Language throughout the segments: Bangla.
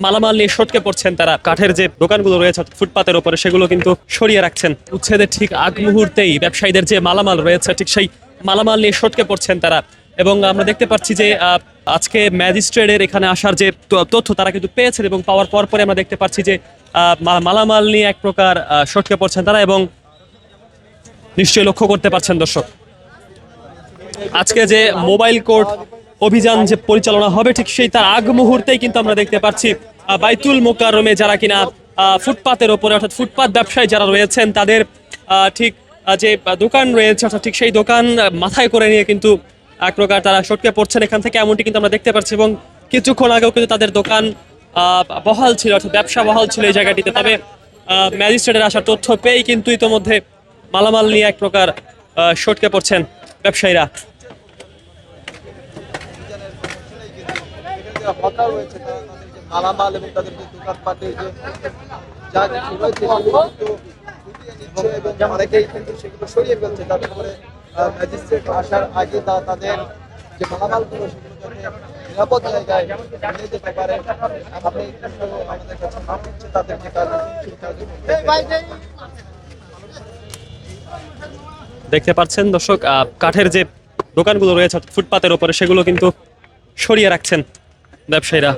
মালামাল নিয়ে সটকে পড়ছেন তারা। কাঠের যে দোকানগুলো রয়েছে ফুটপাতের উপরে সেগুলো কিন্তু সরিয়ে রাখছেন। উচ্ছেদের ঠিক আগ মুহূর্তেই ব্যবসায়ীদের যে মালামাল রয়েছে ঠিক সেই মালামাল নিয়ে সটকে পড়ছেন তারা। এবং আমরা দেখতে পাচ্ছি যে আজকে ম্যাজিস্ট্রেটের এখানে আসার যে তথ্য তারা কিন্তু পেয়েছেন এবং পাওয়ার পর পরে আমরা দেখতে পাচ্ছি যে মালামাল নিয়ে এক প্রকার সটকে পড়ছেন তারা। এবং নিশ্চয়ই লক্ষ্য করতে পারছেন দর্শক, আজকে যে মোবাইল কোর্ট অভিযান যে পরিচালনা হবে ঠিক সেই তার আগ মুহূর্তেই কিন্তু আমরা দেখতে পাচ্ছি বাইতুল মোকাররমে যারা কিনা ফুটপাতের ওপরে অর্থাৎ ফুটপাত ব্যবসায়ী যারা রয়েছেন তাদের ঠিক যে দোকান রয়েছে অর্থাৎ ঠিক সেই দোকান মাথায় করে নিয়ে কিন্তু এক প্রকার তারা সটকে পড়ছেন এখান থেকে, এমনটি কিন্তু আমরা দেখতে পাচ্ছি। এবং কিছুক্ষণ আগেও কিন্তু তাদের দোকান বহাল ছিল অর্থাৎ ব্যবসা বহাল ছিল এই জায়গাটিতে। তবে ম্যাজিস্ট্রেটের আসার তথ্য পেয়েই কিন্তু ইতোমধ্যে মালামাল নিয়ে এক প্রকার সটকে পড়ছেন ব্যবসায়ীরা। মালামাল এবং তাদের যে দোকানপাটের যে যা কিছু রয়েছে এবং অনেকেই কিন্তু সেগুলো সরিয়ে ফেলছে, তারপরে ম্যাজিস্ট্রেট আসার আগে তাদের যে মালামালগুলো সেগুলো যাতে নিরাপদ জায়গায় নিয়ে যেতে পারে আপনি আমাদের কাছে মাপ হচ্ছে তাদের যে দেখতে পাচ্ছেন দর্শক, কাঠের যে দোকানগুলো রয়েছে ফুটপাতের উপরে সেগুলো কিন্তু সরিয়ে রাখছেন ব্যবসায়ীরা।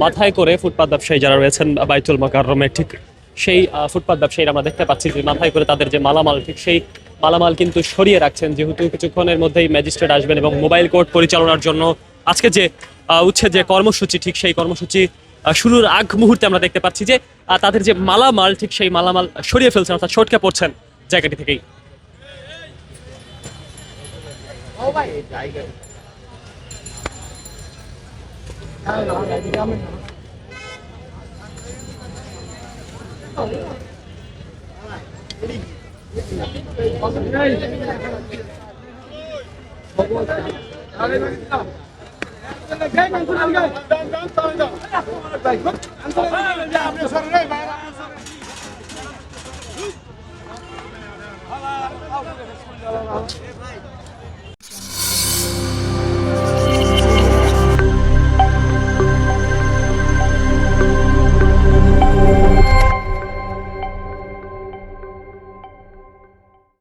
মাথায় করে ফুটপাত ব্যবসায়ী যারা রয়েছেন বাইতুল মোকাররমে ঠিক সেই ফুটপাত ব্যবসায়ীরা আমরা দেখতে পাচ্ছি যে মাথায় করে তাদের যে মালামাল ঠিক সেই মালামাল কিন্তু সরিয়ে রাখছেন, যেহেতু কিছুক্ষণের মধ্যেই ম্যাজিস্ট্রেট আসবেন এবং মোবাইল কোর্ট পরিচালনার জন্য আজকে যে উচ্ছেদ যে কর্মসূচি ঠিক সেই কর্মসূচি শুরুর আগ মুহূর্তে আমরা দেখতে পাচ্ছি যে তাদের যে মালামাল ঠিক সেই মালামাল সরিয়ে ফেলছেন অর্থাৎ সটকে পড়ছেন জায়গাটি থেকেই।